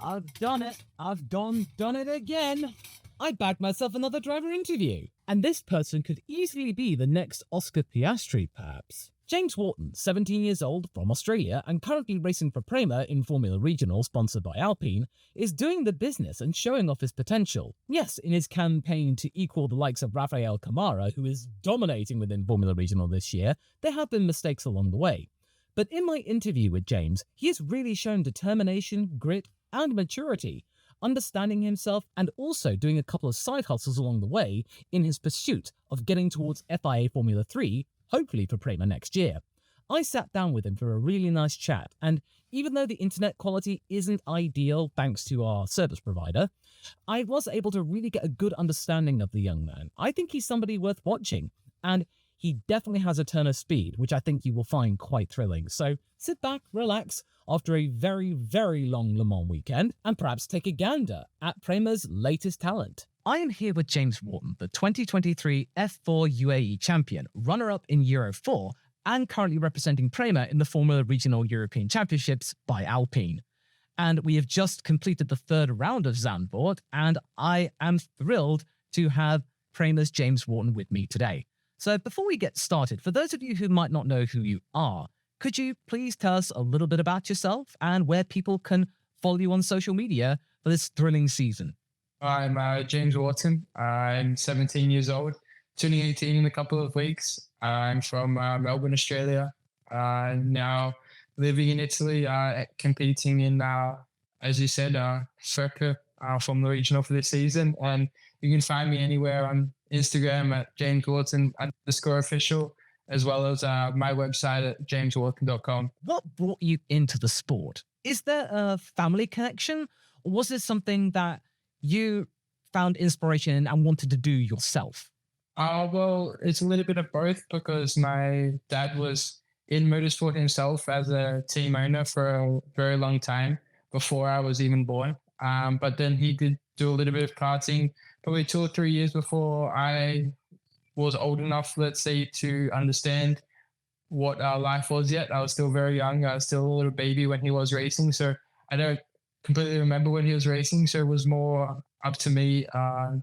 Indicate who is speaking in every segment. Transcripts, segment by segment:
Speaker 1: I've done it. I've done it again. I bagged myself another driver interview. And this person could easily be the next Oscar Piastri, perhaps. James Wharton, 17 years old, from Australia, and currently racing for Prema in Formula Regional, sponsored by Alpine, is doing the business and showing off his potential. Yes, in his campaign to equal the likes of Rafael Camara, who is dominating within Formula Regional this year, there have been mistakes along the way. But in my interview with James, he has really shown determination, grit, and maturity, understanding himself and also doing a couple of side hustles along the way in his pursuit of getting towards FIA Formula 3, hopefully for Prema next year. I sat down with him for a really nice chat, and even though the internet quality isn't ideal thanks to our service provider, I was able to really get a good understanding of the young man. I think he's somebody worth watching, and he definitely has a turn of speed, which I think you will find quite thrilling. So sit back, relax, after a very, very long Le Mans weekend, and perhaps take a gander at Prema's latest talent. I am here with James Wharton, the 2023 F4 UAE champion, runner-up in Euro 4, and currently representing Prema in the Formula Regional European Championships by Alpine. And we have just completed the third round of Zandvoort, and I am thrilled to have Prema's James Wharton with me today. So before we get started, for those of you who might not know who you are, could you please tell us a little bit about yourself and where people can follow you on social media for this thrilling season?
Speaker 2: I'm James Wharton. I'm 17 years old, turning 18 in a couple of weeks. I'm from Melbourne, Australia. Now living in Italy, competing in, as you said, FRECA Formula Regional for this season. And you can find me anywhere on Instagram at JamesWharton_official, as well as my website at jameswharton.com.
Speaker 1: What brought you into the sport? Is there a family connection, or was it something that you found inspiration in and wanted to do yourself?
Speaker 2: Well, it's a little bit of both, because my dad was in motorsport himself as a team owner for a very long time before I was even born. But then he did do a little bit of karting probably 2 or 3 years before I was old enough, let's say, to understand what life was yet. I was still very young. I was still a little baby when he was racing. So I don't completely remember when he was racing. So it was more up to me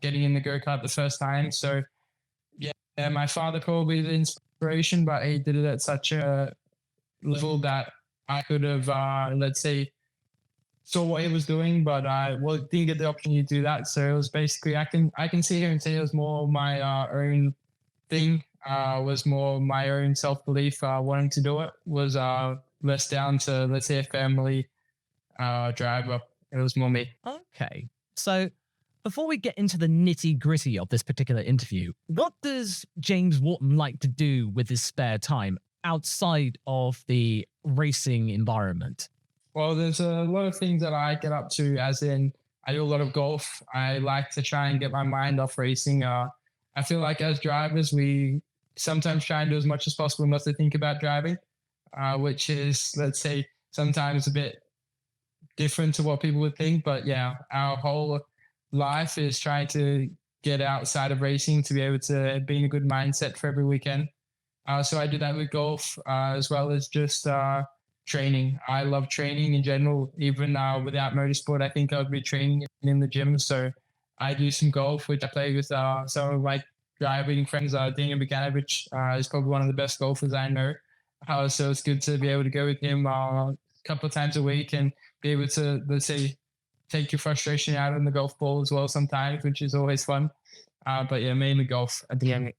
Speaker 2: getting in the go-kart the first time. So yeah, my father probably the inspiration, but he did it at such a level that I could have, let's say, saw what he was doing, but I didn't get the opportunity to do that. So it was basically, I can sit here and say it was more my own thing, was more my own self-belief, wanting to do it, was less down to, let's say, a family driver. It was more me.
Speaker 1: Okay. So before we get into the nitty-gritty of this particular interview, what does James Wharton like to do with his spare time outside of the racing environment?
Speaker 2: Well, there's a lot of things that I get up to, as in I do a lot of golf. I like to try and get my mind off racing. I feel like as drivers, we sometimes try and do as much as possible not to think about driving, which is, let's say, sometimes a bit different to what people would think. But yeah, our whole life is trying to get outside of racing to be able to be in a good mindset for every weekend. So I do that with golf, as well as just training. I love training in general. Even without motorsport, I think I would be training in the gym. So I do some golf, which I play with some of my driving friends. Daniel Bogdanovic is probably one of the best golfers I know. So it's good to be able to go with him a couple of times a week and be able to, let's say, take your frustration out on the golf ball as well sometimes, which is always fun. But yeah, mainly golf at the end.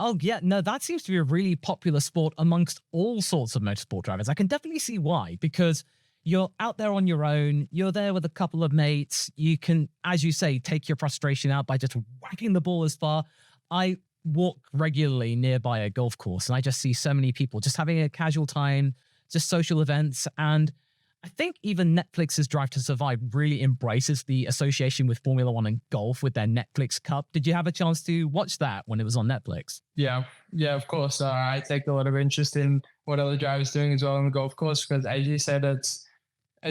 Speaker 1: Oh, yeah. No, that seems to be a really popular sport amongst all sorts of motorsport drivers. I can definitely see why, because you're out there on your own. You're there with a couple of mates. You can, as you say, take your frustration out by just whacking the ball as far. I walk regularly nearby a golf course, and I just see so many people just having a casual time, just social events. And I think even Netflix's Drive to Survive really embraces the association with Formula One and golf with their Netflix Cup. Did you have a chance to watch that when it was on Netflix?
Speaker 2: Yeah, of course. I take a lot of interest in what other drivers are doing as well on the golf course, because as you said, it's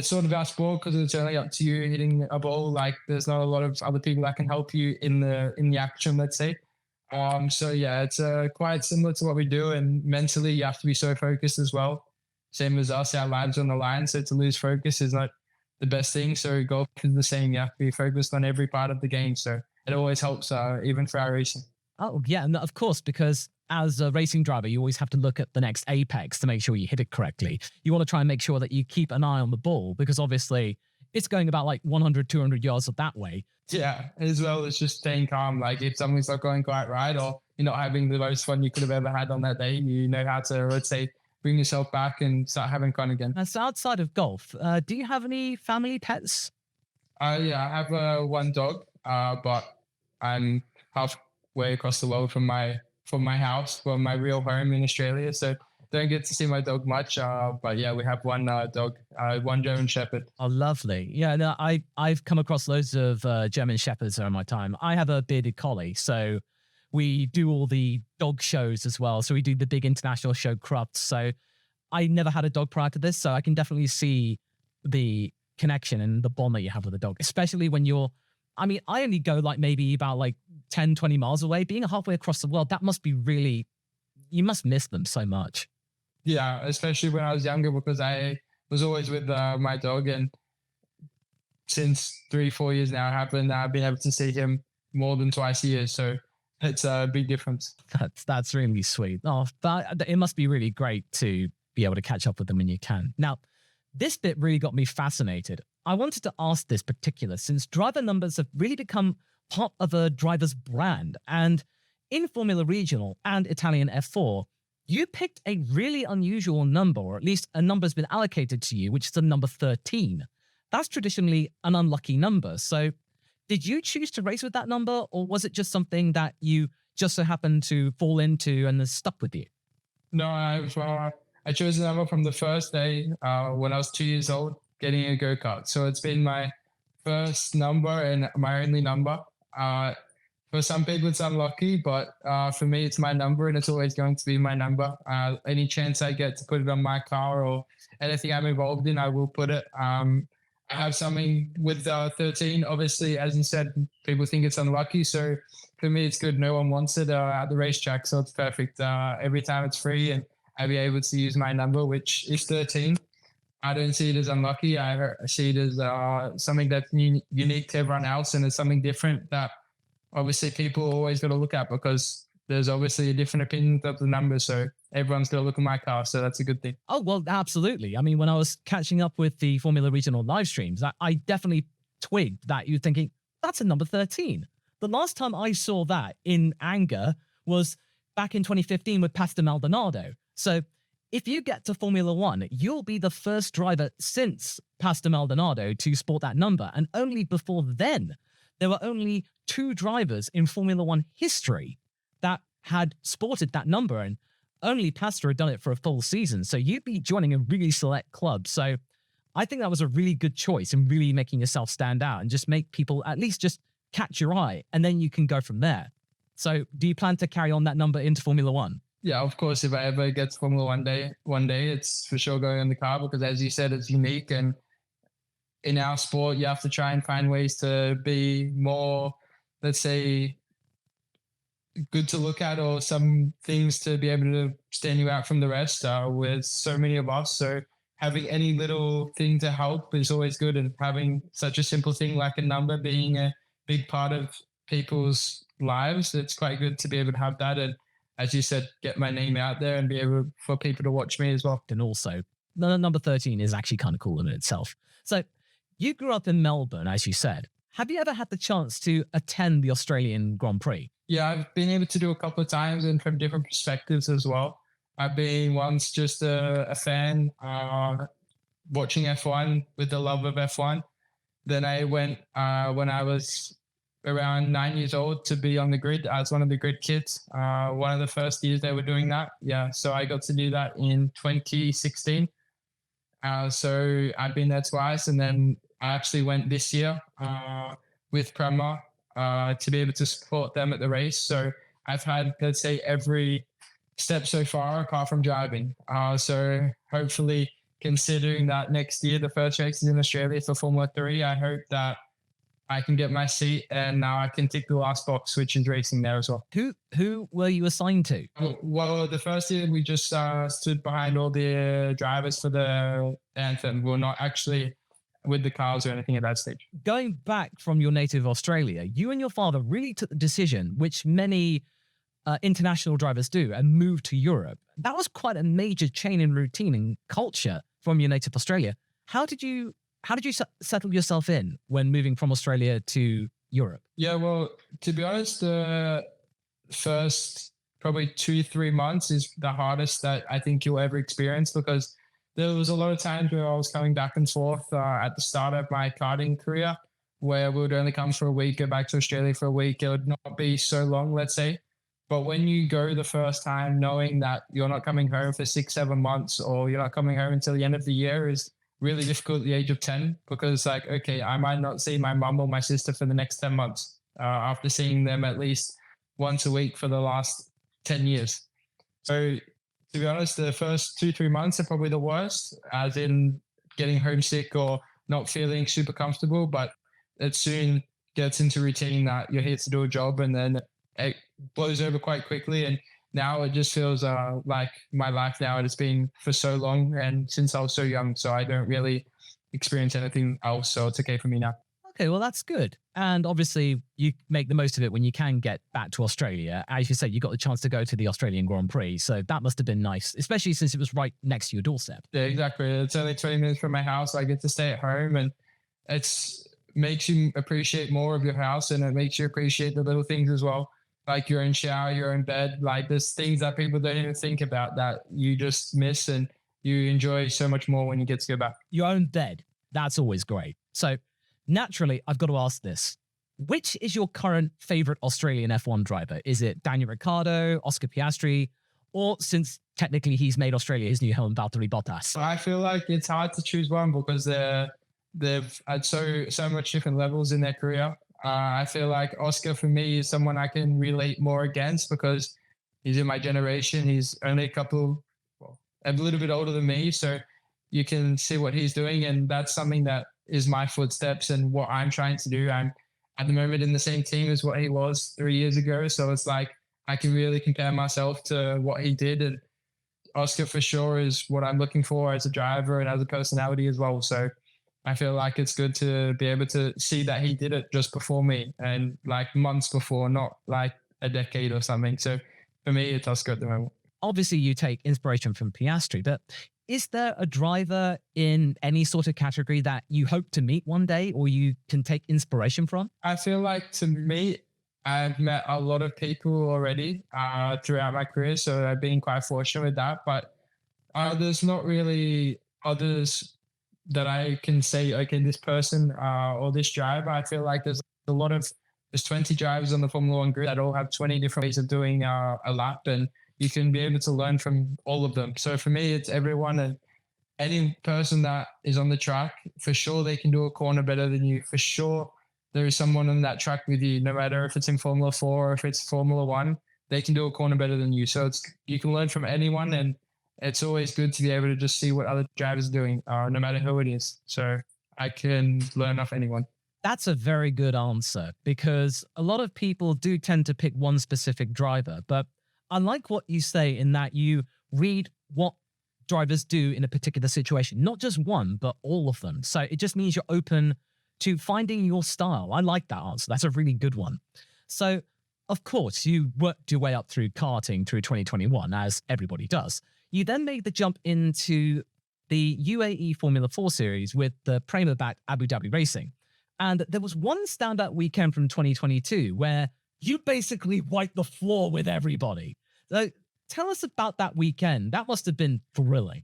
Speaker 2: sort of our sport, because it's only up to you hitting a ball. Like, there's not a lot of other people that can help you in the action, let's say. So yeah, it's quite similar to what we do, and mentally you have to be so focused as well. Same as us, our lives on the line. So to lose focus is not the best thing. So golf is the same. You have to be focused on every part of the game. So it always helps, even for our racing.
Speaker 1: Oh, yeah, and of course, because as a racing driver, you always have to look at the next apex to make sure you hit it correctly. You want to try and make sure that you keep an eye on the ball because obviously it's going about like 100, 200 yards that way.
Speaker 2: Yeah, as well as just staying calm. Like if something's not going quite right or you're not having the most fun you could have ever had on that day, you know how to, let's say, bring yourself back and start having fun again.
Speaker 1: And so outside of golf, do you have any family pets?
Speaker 2: Yeah, I have one dog, but I'm halfway across the world from my house, from my real home in Australia. So don't get to see my dog much. But yeah, we have one dog, one German Shepherd.
Speaker 1: Oh, lovely. Yeah, no, I've come across loads of German Shepherds over my time. I have a bearded collie, so we do all the dog shows as well. So we do the big international show Crufts. So I never had a dog prior to this, so I can definitely see the connection and the bond that you have with a dog, especially when you're, I mean, I only go like maybe about like 10, 20 miles away. Being halfway across the world, that must be really, you must miss them so much.
Speaker 2: Yeah, especially when I was younger because I was always with my dog. And since 3-4 years now happened, I've been able to see him more than twice a year. So it's a big difference.
Speaker 1: That's really sweet. Oh, but it must be really great to be able to catch up with them when you can. Now, this bit really got me fascinated. I wanted to ask this particular since driver numbers have really become part of a driver's brand. And in Formula Regional and Italian F4, you picked a really unusual number, or at least a number has been allocated to you, which is the number 13. That's traditionally an unlucky number. So did you choose to race with that number, or was it just something that you just so happened to fall into and has stuck with you?
Speaker 2: No, I chose the number from the first day when I was 2 years old, getting a go-kart. So it's been my first number and my only number. For some people, it's unlucky, but for me, it's my number and it's always going to be my number. Any chance I get to put it on my car or anything I'm involved in, I will put it. I have something with 13. Obviously, as you said, people think it's unlucky. So for me, it's good. No one wants it at the racetrack, so it's perfect. Every time it's free and I'll be able to use my number, which is 13. I don't see it as unlucky. I see it as something that's unique to everyone else, and it's something different that obviously people always got to look at because there's obviously a different opinion of the number. So everyone's got to look at my car. So that's a good thing.
Speaker 1: Oh, well, absolutely. I mean, when I was catching up with the Formula Regional live streams, I definitely twigged that you're thinking, that's a number 13. The last time I saw that in anger was back in 2015 with Pastor Maldonado. So if you get to Formula One, you'll be the first driver since Pastor Maldonado to sport that number. And only before then, there were only 2 drivers in Formula One history that had sported that number, and only Pastor had done it for a full season. So you'd be joining a really select club. So I think that was a really good choice in really making yourself stand out and just make people at least just catch your eye, and then you can go from there. So do you plan to carry on that number into Formula One?
Speaker 2: Yeah, of course. If I ever get to Formula one day, it's for sure going on the car because, as you said, it's unique. And in our sport, you have to try and find ways to be more, let's say, good to look at, or some things to be able to stand you out from the rest with so many of us. So having any little thing to help is always good. And having such a simple thing like a number being a big part of people's lives, it's quite good to be able to have that. And as you said, get my name out there and be able for people to watch me as well.
Speaker 1: And also, the number 13 is actually kind of cool in itself. So you grew up in Melbourne, as you said. Have you ever had the chance to attend the Australian Grand Prix?
Speaker 2: Yeah, I've been able to do a couple of times and from different perspectives as well. I've been once just a fan watching F1 with the love of F1. Then I went when I was around 9 years old to be on the grid as one of the grid kids. One of the first years they were doing that. Yeah, so I got to do that in 2016. So I've been there twice, and then I actually went this year with Prema to be able to support them at the race. So I've had, let's say, every step so far apart from driving. So hopefully, considering that next year the first race is in Australia for Formula 3, I hope that I can get my seat and now I can tick the last box, which is racing there as well.
Speaker 1: Who were you assigned to?
Speaker 2: Well, the first year we just stood behind all the drivers for the anthem. We're not actually with the cars or anything at that stage.
Speaker 1: Going back from your native Australia, you and your father really took the decision, which many international drivers do, and moved to Europe. That was quite a major change in routine and culture from your native Australia. How did you settle yourself in when moving from Australia to Europe?
Speaker 2: Yeah, well, to be honest, the first probably 2-3 months is the hardest that I think you'll ever experience, because there was a lot of times where I was coming back and forth at the start of my karting career, where we would only come for a week, go back to Australia for a week. It would not be so long, let's say. But when you go the first time, knowing that you're not coming home for 6-7 months, or you're not coming home until the end of the year, is really difficult at the age of 10, because like, okay, I might not see my mum or my sister for the next 10 months after seeing them at least once a week for the last 10 years. So to be honest, the first 2-3 months are probably the worst, as in getting homesick or not feeling super comfortable, but it soon gets into routine that you're here to do a job, and then it blows over quite quickly. And now it just feels like my life now, and it's been for so long and since I was so young, so I don't really experience anything else, so it's okay for me now.
Speaker 1: Okay, well, that's good. And obviously, you make the most of it when you can get back to Australia. As you said, you got the chance to go to the Australian Grand Prix, so that must have been nice, especially since it was right next to your doorstep.
Speaker 2: Yeah, exactly. It's only 20 minutes from my house. I get to stay at home, and it's makes you appreciate more of your house, and it makes you appreciate the little things as well, like your own shower, your own bed. Like there's things that people don't even think about that you just miss, and you enjoy so much more when you get to go back.
Speaker 1: Your own bed. That's always great. So naturally, I've got to ask this. Which is your current favorite Australian F1 driver? Is it Daniel Ricciardo, Oscar Piastri, or, since technically he's made Australia his new home, Valtteri Bottas?
Speaker 2: I feel like it's hard to choose one, because they've had so much different levels in their career. I feel like Oscar, for me, is someone I can relate more against, because he's in my generation. He's only a little bit older than me, so you can see what he's doing, and that's something that is my footsteps and what I'm trying to do. I'm at the moment in the same team as what he was 3 years ago, so it's like I can really compare myself to what he did, and Oscar for sure is what I'm looking for as a driver and as a personality as well. So I feel like it's good to be able to see that he did it just before me, and like months before, not like a decade or something. So for me, it's Oscar at the moment.
Speaker 1: Obviously, you take inspiration from Piastri, but is there a driver in any sort of category that you hope to meet one day, or you can take inspiration from?
Speaker 2: I feel like, to me, I've met a lot of people already throughout my career, so I've been quite fortunate with that. But there's not really others that I can say, okay, this person or this driver. I feel like there's 20 drivers on the Formula One grid that all have 20 different ways of doing a lap, and you can be able to learn from all of them. So for me, it's everyone, and any person that is on the track, for sure they can do a corner better than you. For sure there is someone on that track with you, no matter if it's in Formula 4 or if it's Formula 1, they can do a corner better than you. So you can learn from anyone, and it's always good to be able to just see what other drivers are doing, no matter who it is. So I can learn off anyone.
Speaker 1: That's a very good answer, because a lot of people do tend to pick one specific driver, but I like what you say in that you read what drivers do in a particular situation, not just one, but all of them. So it just means you're open to finding your style. I like that answer. That's a really good one. So, of course, you worked your way up through karting through 2021, as everybody does. You then made the jump into the UAE Formula 4 series with the Prema-backed Abu Dhabi Racing. And there was one standout weekend from 2022 where you basically wiped the floor with everybody. So tell us about that weekend. That must have been thrilling.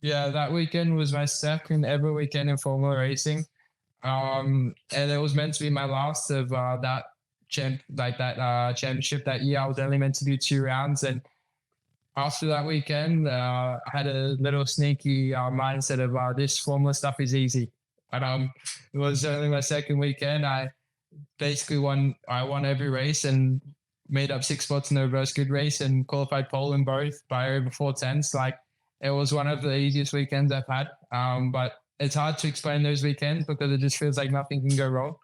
Speaker 2: Yeah, that weekend was my second ever weekend in Formula racing. And it was meant to be my last of that championship that year. I was only meant to do 2 rounds. And after that weekend, I had a little sneaky mindset of this Formula stuff is easy. But it was only my second weekend. I basically won every race and made up 6 spots in the reverse grid race and qualified pole in both by over 4/10. Like, it was one of the easiest weekends I've had. But it's hard to explain those weekends, because it just feels like nothing can go wrong.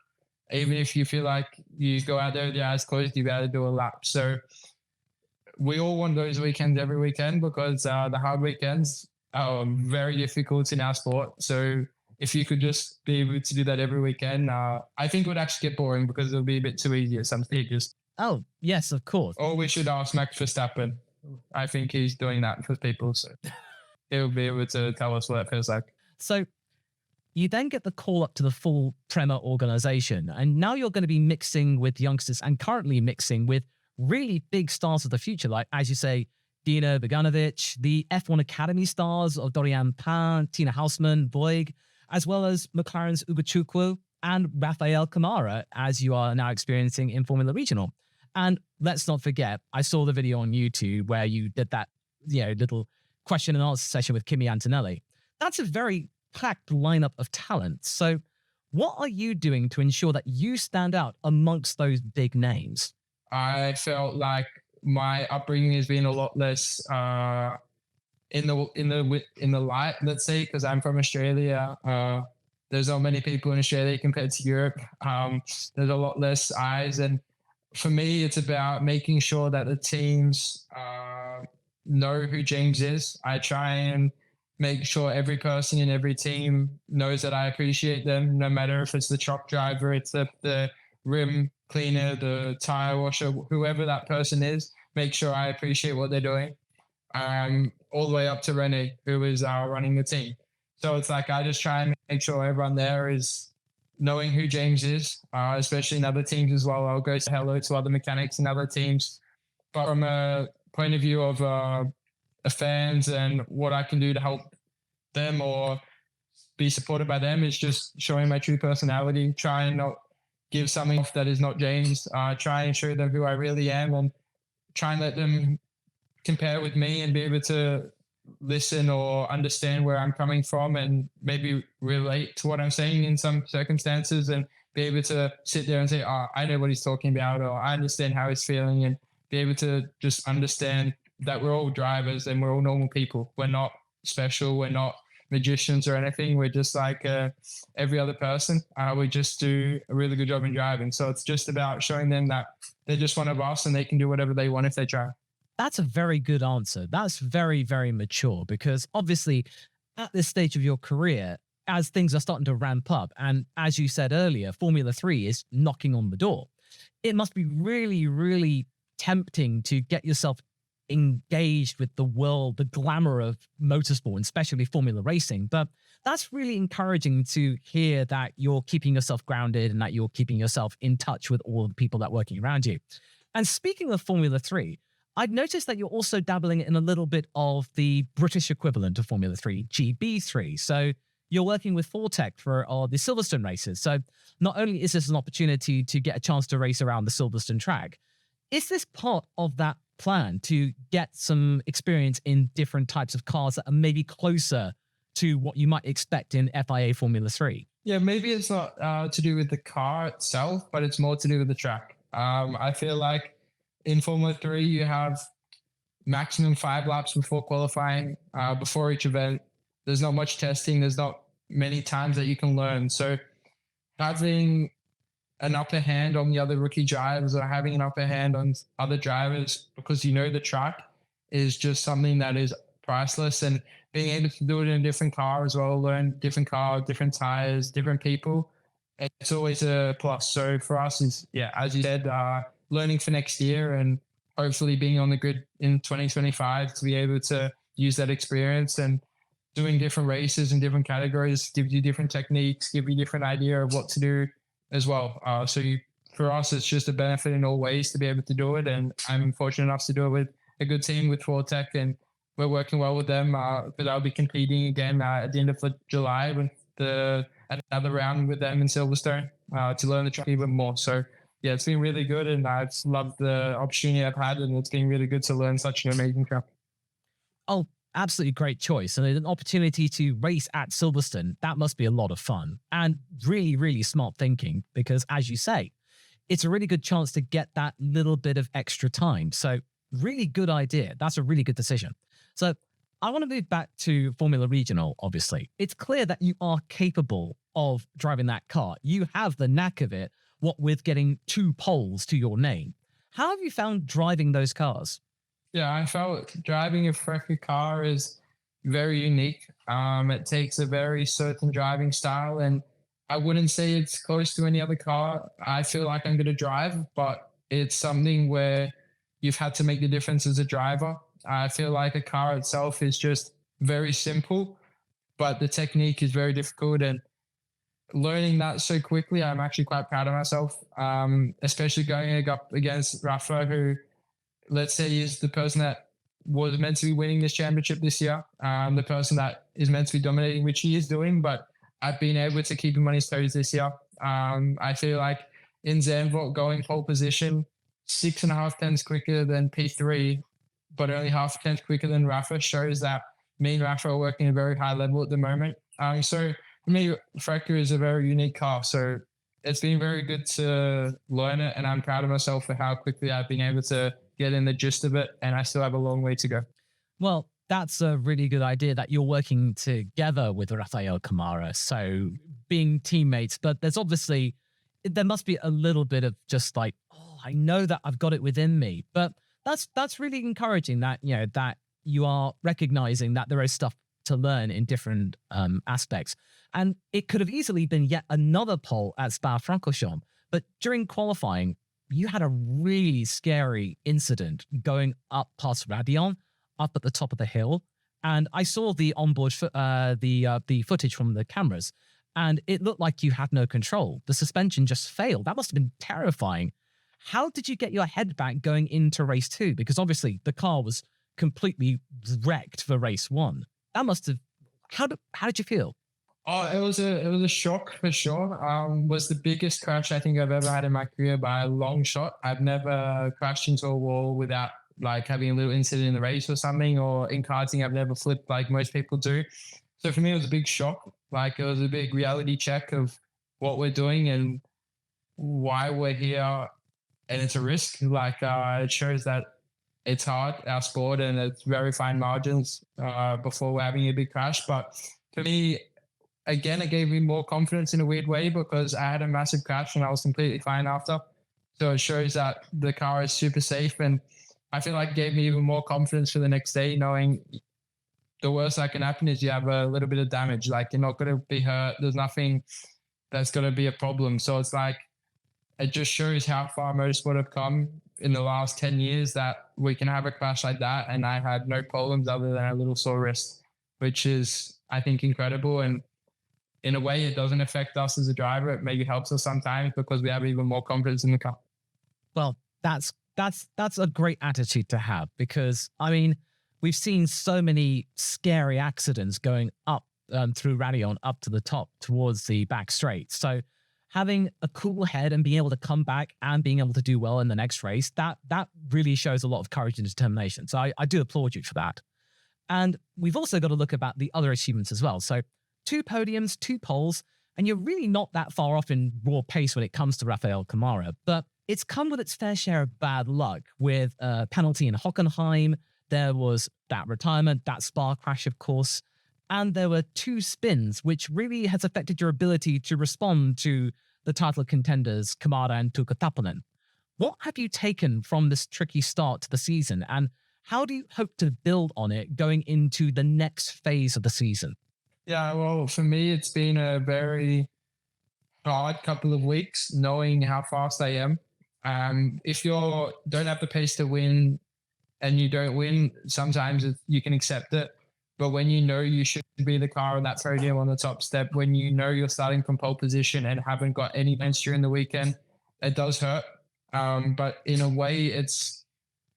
Speaker 2: Even if you feel like you go out there with your eyes closed, you'll be able to do a lap. So we all want those weekends every weekend, because the hard weekends are very difficult in our sport. So if you could just be able to do that every weekend, I think it would actually get boring because it'll be a bit too easy at some stages.
Speaker 1: Oh, yes, of course.
Speaker 2: Or we should ask Max Verstappen. I think he's doing that for people, so he'll be able to tell us what it feels like.
Speaker 1: So you then get the call up to the full Prema organization, and now you're going to be mixing with youngsters and currently mixing with really big stars of the future, like, as you say, Dino Beganovic, the F1 Academy stars of Dorian Pan, Tina Hausmann, Boig, as well as McLaren's Ugo Chukwu and Rafael Camara, as you are now experiencing in Formula Regional. And let's not forget, I saw the video on YouTube where you did that, little question and answer session with Kimi Antonelli. That's a very packed lineup of talent. So what are you doing to ensure that you stand out amongst those big names?
Speaker 2: I felt like my upbringing has been a lot less in the light, let's say, because I'm from Australia. There's not many people in Australia compared to Europe. There's a lot less eyes, and for me, it's about making sure that the teams know who James is. I try and make sure every person in every team knows that I appreciate them, no matter if it's the truck driver, it's the rim cleaner, the tire washer, whoever that person is, make sure I appreciate what they're doing. All the way up to Rene, who is running the team. So it's like I just try and make sure everyone there is knowing who James is, especially in other teams as well. I'll go say hello to other mechanics in other teams. But from a point of view of fans and what I can do to help them or be supported by them, is just showing my true personality, try and not give something off that is not James, try and show them who I really am, and try and let them compare with me and be able to listen or understand where I'm coming from and maybe relate to what I'm saying in some circumstances, and be able to sit there and say, oh, I know what he's talking about, or I understand how he's feeling, and be able to just understand that we're all drivers and we're all normal people. We're not special. We're not magicians or anything. We're just like every other person. We just do a really good job in driving. So it's just about showing them that they're just one of us and they can do whatever they want if they try.
Speaker 1: That's a very good answer. That's very, very mature, because obviously at this stage of your career, as things are starting to ramp up, and as you said earlier, Formula 3 is knocking on the door, it must be really, really tempting to get yourself engaged with the world, the glamour of motorsport, and especially Formula racing. But that's really encouraging to hear that you're keeping yourself grounded and that you're keeping yourself in touch with all the people that are working around you. And speaking of Formula 3, I'd noticed that you're also dabbling in a little bit of the British equivalent of Formula 3, GB3. So you're working with Fortec for the Silverstone races. So not only is this an opportunity to get a chance to race around the Silverstone track, is this part of that plan to get some experience in different types of cars that are maybe closer to what you might expect in FIA Formula 3?
Speaker 2: Yeah, maybe it's not to do with the car itself, but it's more to do with the track. I feel like in Formula 3, you have maximum 5 laps before qualifying, before each event. There's not much testing. There's not many times that you can learn. So having an upper hand on the other rookie drivers, or having an upper hand on other drivers because you know the track, is just something that is priceless. And being able to do it in a different car as well, learn different car, different tires, different people, it's always a plus. So for us is, yeah, as you said, learning for next year and hopefully being on the grid in 2025 to be able to use that experience, and doing different races in different categories gives you different techniques, give you different idea of what to do as well. For us, it's just a benefit in all ways to be able to do it. And I'm fortunate enough to do it with a good team with Fortec, and we're working well with them. But I'll be competing again at the end of July with another round with them in Silverstone to learn the track even more. So yeah, it's been really good, and I've loved the opportunity I've had, and it's been really good to learn such an amazing track.
Speaker 1: Oh, absolutely great choice. And an opportunity to race at Silverstone, that must be a lot of fun and really, really smart thinking, because as you say, it's a really good chance to get that little bit of extra time. So really good idea. That's a really good decision. So I want to move back to Formula Regional, obviously. It's clear that you are capable of driving that car. You have the knack of it, what with getting 2 poles to your name. How have you found driving those cars?
Speaker 2: Yeah, I felt driving a FRECA car is very unique. It takes a very certain driving style, and I wouldn't say it's close to any other car I feel like I'm going to drive, but it's something where you've had to make the difference as a driver. I feel like a car itself is just very simple, but the technique is very difficult. And learning that so quickly, I'm actually quite proud of myself, especially going up against Rafa, who, let's say, is the person that was meant to be winning this championship this year, the person that is meant to be dominating, which he is doing, but I've been able to keep him on his toes this year. I feel like in Zandvoort, going pole position, 6.5 tenths quicker than P3, but only half a tenth quicker than Rafa, shows that me and Rafa are working at a very high level at the moment. So for me, FRECA is a very unique car. So it's been very good to learn it, and I'm proud of myself for how quickly I've been able to get in the gist of it, and I still have a long way to go.
Speaker 1: Well, that's a really good idea that you're working together with Rafael Kamara. So being teammates, but there must be a little bit of just like, oh, I know that I've got it within me. But that's really encouraging that, that you are recognizing that there is stuff to learn in different aspects. And it could have easily been yet another pole at Spa-Francorchamps. But during qualifying, you had a really scary incident going up past Radion, up at the top of the hill, and I saw the onboard the footage from the cameras, and it looked like you had no control. The suspension just failed. That must have been terrifying. How did you get your head back going into race 2? Because obviously the car was completely wrecked for race 1. That must have. How did you feel?
Speaker 2: Oh, it was a shock for sure. Was the biggest crash I think I've ever had in my career by a long shot. I've never crashed into a wall without like having a little incident in the race or something, or in karting, I've never flipped like most people do. So for me, it was a big shock. Like it was a big reality check of what we're doing and why we're here. And it's a risk. Like it shows that it's hard, our sport, and it's very fine margins before we're having a big crash. But for me, again, it gave me more confidence in a weird way because I had a massive crash and I was completely fine after. So it shows that the car is super safe, and I feel like it gave me even more confidence for the next day, knowing the worst that can happen is you have a little bit of damage. Like you're not going to be hurt. There's nothing that's going to be a problem. So it's like, it just shows how far motorsport have come in the last 10 years that we can have a crash like that. And I had no problems other than a little sore wrist, which is, I think, incredible. And in a way, it doesn't affect us as a driver. It maybe helps us sometimes because we have even more confidence in the car.
Speaker 1: Well, that's a great attitude to have, because I mean, we've seen so many scary accidents going up through Radion up to the top towards the back straight. So having a cool head and being able to come back and being able to do well in the next race, that really shows a lot of courage and determination. So I do applaud you for that. And we've also got to look about the other achievements as well. So 2 podiums, 2 poles, and you're really not that far off in raw pace when it comes to Rafael Kamara. But it's come with its fair share of bad luck, with a penalty in Hockenheim. There was that retirement, that Spa crash, of course, and there were 2 spins, which really has affected your ability to respond to the title contenders, Kamara and Tuukka Taponen. What have you taken from this tricky start to the season, and how do you hope to build on it going into the next phase of the season?
Speaker 2: Yeah, well, for me, it's been a very hard couple of weeks knowing how fast I am. If you don't have the pace to win and you don't win, sometimes you can accept it. But when you know you should be the car on that podium on the top step, when you know you're starting from pole position and haven't got any events during the weekend, it does hurt. But in a way,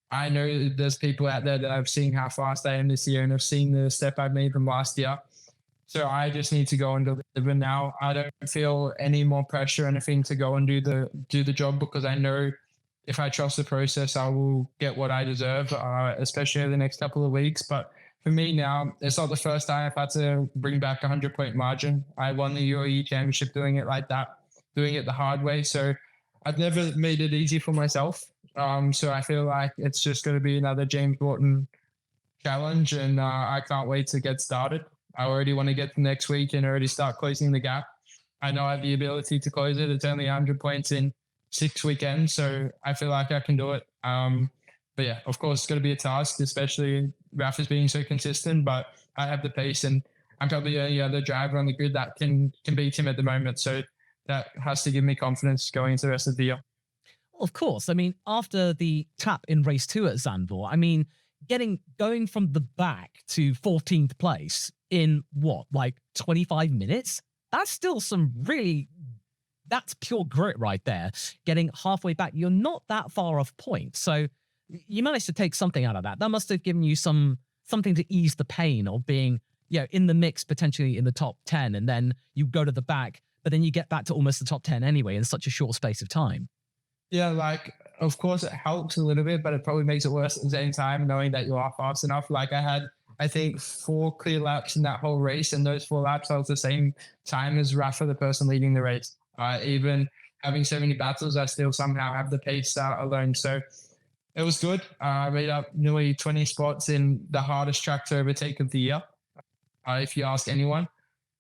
Speaker 2: I know there's people out there that have seen how fast I am this year and have seen the step I've made from last year. So I just need to go and deliver now. I don't feel any more pressure or anything to go and do the job, because I know if I trust the process, I will get what I deserve, especially over the next couple of weeks. But for me now, it's not the first time I've had to bring back a 100-point margin. I won the UAE championship doing it like that, doing it the hard way. So I've never made it easy for myself. So I feel like it's just going to be another James Wharton challenge, and I can't wait to get started. I already want to get to next week and already start closing the gap. I know I have the ability to close it. It's only 100 points in 6 weekends, so I feel like I can do it. But yeah, of course, it's going to be a task, especially Rafa's being so consistent. But I have the pace, and I'm probably the only other driver on the grid that can beat him at the moment. So that has to give me confidence going into the rest of the year.
Speaker 1: Of course. I mean, after the tap in race 2 at Zandvoort, I mean, going from the back to 14th place in what, like 25 minutes? That's still that's pure grit right there. Getting halfway back, you're not that far off point. So you managed to take something out of that. That must have given you something to ease the pain of being, in the mix, potentially in the top 10, and then you go to the back, but then you get back to almost the top 10 anyway in such a short space of time.
Speaker 2: Yeah, like, of course it helps a little bit, but it probably makes it worse at the same time, knowing that you are fast enough. Like, I had, I think, 4 clear laps in that whole race, and those 4 laps I was the same time as Rafa, the person leading the race. Even having so many battles, I still somehow have the pace alone. So it was good. I made up nearly 20 spots in the hardest track to overtake of the year, if you ask anyone.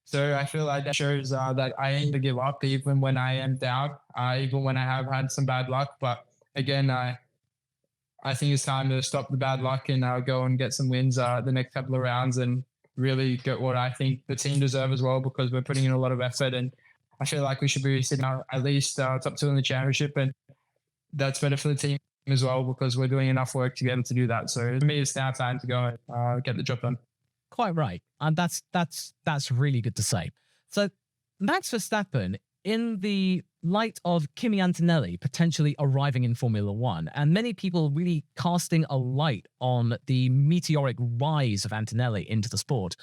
Speaker 2: So I feel like that shows that I ain't to give up even when I am down, even when I have had some bad luck. But again, I think it's time to stop the bad luck and go and get some wins the next couple of rounds and really get what I think the team deserve as well, because we're putting in a lot of effort, and I feel like we should be sitting at least top 2 in the championship, and that's better for the team as well because we're doing enough work to be able to do that. So for me, it's now time to go and get the job done.
Speaker 1: Quite right. And that's really good to say. So Max Verstappen, in the light of Kimi Antonelli potentially arriving in Formula One, and many people really casting a light on the meteoric rise of Antonelli into the sport,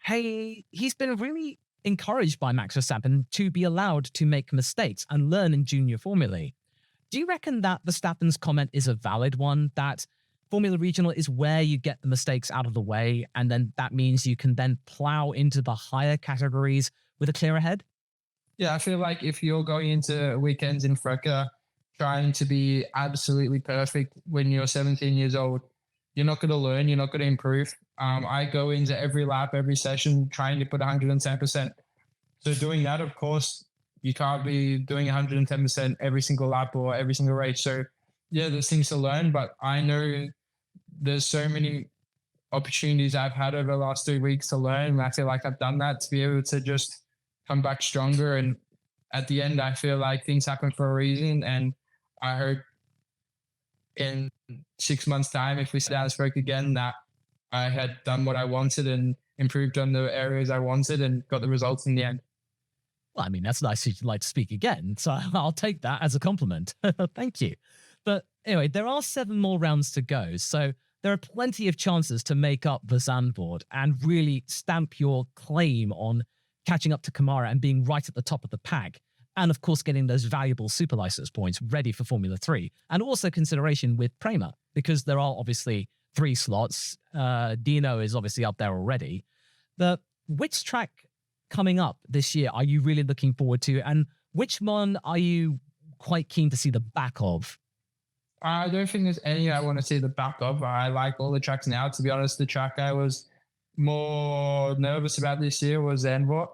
Speaker 1: he's been really encouraged by Max Verstappen to be allowed to make mistakes and learn in junior formulae. Do you reckon that Verstappen's comment is a valid one, that Formula Regional is where you get the mistakes out of the way, and then that means you can then plow into the higher categories with a clearer head?
Speaker 2: Yeah, I feel like if you're going into weekends in FRECA trying to be absolutely perfect when you're 17 years old, you're not going to learn, you're not going to improve. I go into every lap, every session trying to put 110%. So doing that, of course, you can't be doing 110% every single lap or every single race. So yeah, there's things to learn, but I know there's so many opportunities I've had over the last 3 weeks to learn. And I feel like I've done that to be able to just come back stronger. And at the end, I feel like things happen for a reason. And I hope in 6 months' time, if we sit down and spoke again, that I had done what I wanted and improved on the areas I wanted and got the results in the end.
Speaker 1: Well, I mean, that's nice you'd like to speak again, so I'll take that as a compliment. Thank you. But anyway, there are 7 more rounds to go, so there are plenty of chances to make up the Zandvoort and really stamp your claim on catching up to Kamara and being right at the top of the pack. And of course, getting those valuable super license points ready for Formula 3. And also consideration with Prema, because there are obviously 3 slots. Dino is obviously up there already. Which track coming up this year are you really looking forward to? And which one are you quite keen to see the back of?
Speaker 2: I don't think there's any I want to see the back of. I like all the tracks now. To be honest, the track I was more nervous about this year was Zandvoort.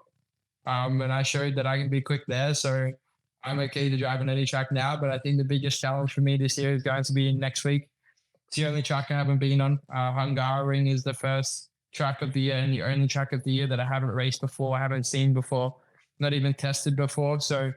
Speaker 2: And I showed that I can be quick there. So I'm okay to drive on any track now. But I think the biggest challenge for me this year is going to be next week. It's the only track I haven't been on. Hungaroring is the first track of the year and the only track of the year that I haven't raced before, I haven't seen before, not even tested before. So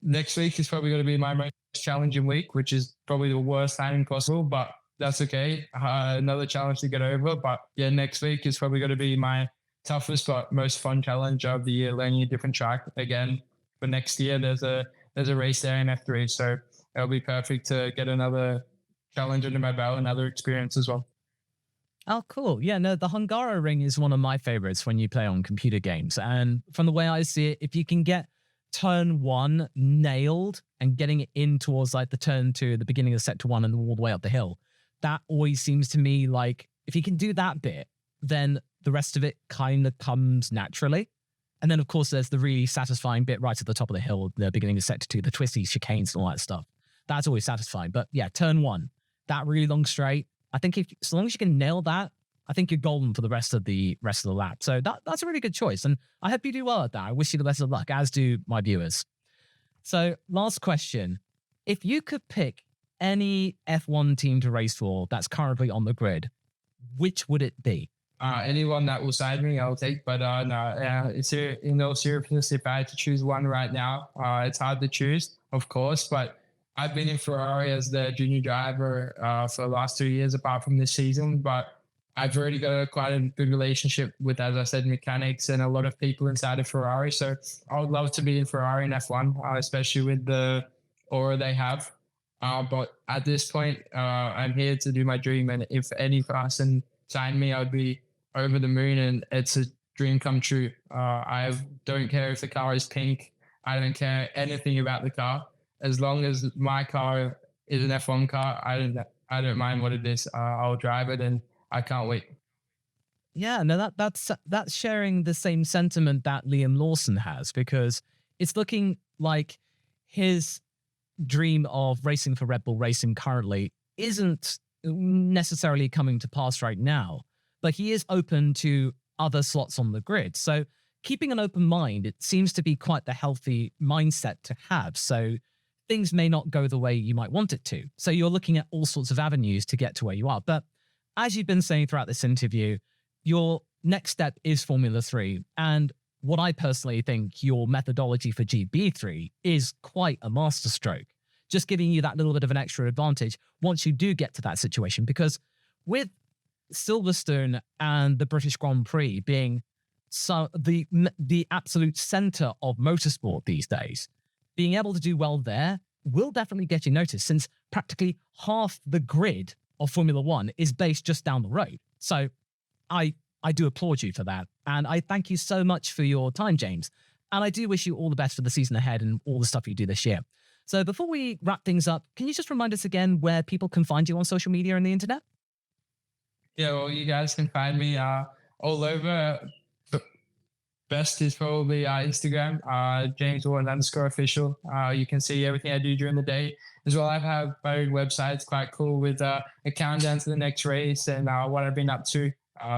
Speaker 2: next week is probably going to be my most challenging week, which is probably the worst timing possible, but that's okay. Another challenge to get over. But yeah, next week is probably going to be my toughest but most fun challenge of the year, learning a different track again. For next year, there's a race there in F3, so it'll be perfect to get another challenge under my belt, another experience as well.
Speaker 1: Oh, cool. Yeah, no, the Hungaroring is one of my favorites when you play on computer games. And from the way I see it, if you can get turn 1 nailed and getting it in towards like the turn 2, the beginning of sector 1 and all the way up the hill, that always seems to me like if you can do that bit, then the rest of it kind of comes naturally. And then, of course, there's the really satisfying bit right at the top of the hill, the beginning of sector 2, the twisty chicanes and all that stuff. That's always satisfying. But yeah, turn 1, that really long straight, I think as long as you can nail that, I think you're golden for the rest of the lap. So that's a really good choice. And I hope you do well at that. I wish you the best of luck, as do my viewers. So last question. If you could pick any F1 team to race for that's currently on the grid, which would it be?
Speaker 2: anyone that will sign me, I'll take. But no, in all seriousness, if I had to choose one right now, it's hard to choose, of course. But I've been in Ferrari as the junior driver for the last 2 years, apart from this season. But I've already got quite a good relationship with, as I said, mechanics and a lot of people inside of Ferrari. So I would love to be in Ferrari in F1, especially with the aura they have. But at this point, I'm here to do my dream. And if any person signed me, I'd be over the moon, and it's a dream come true. I don't care if the car is pink. I don't care anything about the car. As long as my car is an F1 car, I don't mind what it is. I'll drive it, and I can't wait.
Speaker 1: Yeah, no, that's sharing the same sentiment that Liam Lawson has, because it's looking like his dream of racing for Red Bull Racing currently isn't necessarily coming to pass right now, but he is open to other slots on the grid. So keeping an open mind, it seems to be quite the healthy mindset to have. So things may not go the way you might want it to. So you're looking at all sorts of avenues to get to where you are. But as you've been saying throughout this interview, your next step is Formula 3. And what I personally think your methodology for GB3 is quite a masterstroke, just giving you that little bit of an extra advantage once you do get to that situation. Because with Silverstone and the British Grand Prix being the absolute center of motorsport these days, being able to do well there will definitely get you noticed, since practically half the grid of Formula One is based just down the road. So I do applaud you for that. And I thank you so much for your time, James. And I do wish you all the best for the season ahead and all the stuff you do this year. So before we wrap things up, can you just remind us again where people can find you on social media and the internet?
Speaker 2: Yeah, well, you guys can find me all over. Best is probably Instagram, James Wharton _official. You can see everything I do during the day. As well, I have my own website. It's quite cool with a countdown to the next race and what I've been up to.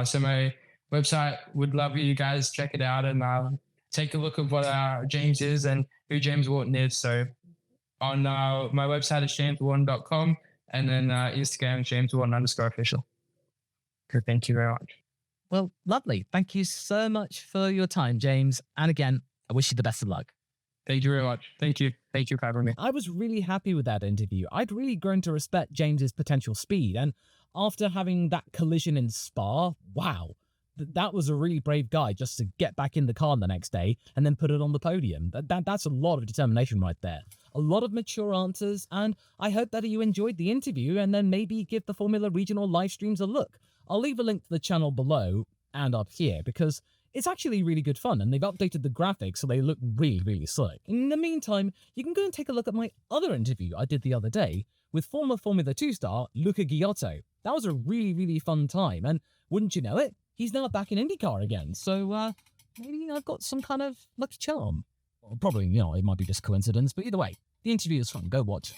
Speaker 2: So my website, would love you guys check it out and take a look at what James is and who James Wharton is. So on my website is jameswharton.com, and then Instagram James Wharton _official. Good, thank you very much.
Speaker 1: Well, lovely. Thank you so much for your time, James. And again, I wish you the best of luck.
Speaker 2: Thank you very much. Thank you. Thank you for having me.
Speaker 1: I was really happy with that interview. I'd really grown to respect James's potential speed. And after having that collision in Spa, wow, that was a really brave guy just to get back in the car the next day and then put it on the podium. That's a lot of determination right there. A lot of mature answers. And I hope that you enjoyed the interview and then maybe give the Formula Regional live streams a look. I'll leave a link to the channel below and up here because it's actually really good fun, and they've updated the graphics so they look really, really slick. In the meantime, you can go and take a look at my other interview I did the other day with former Formula 2 star Luca Ghiotto. That was a really, really fun time, and wouldn't you know it, he's now back in IndyCar again, so maybe I've got some kind of lucky charm. Well, probably, it might be just coincidence, but either way, the interview is fun. Go watch.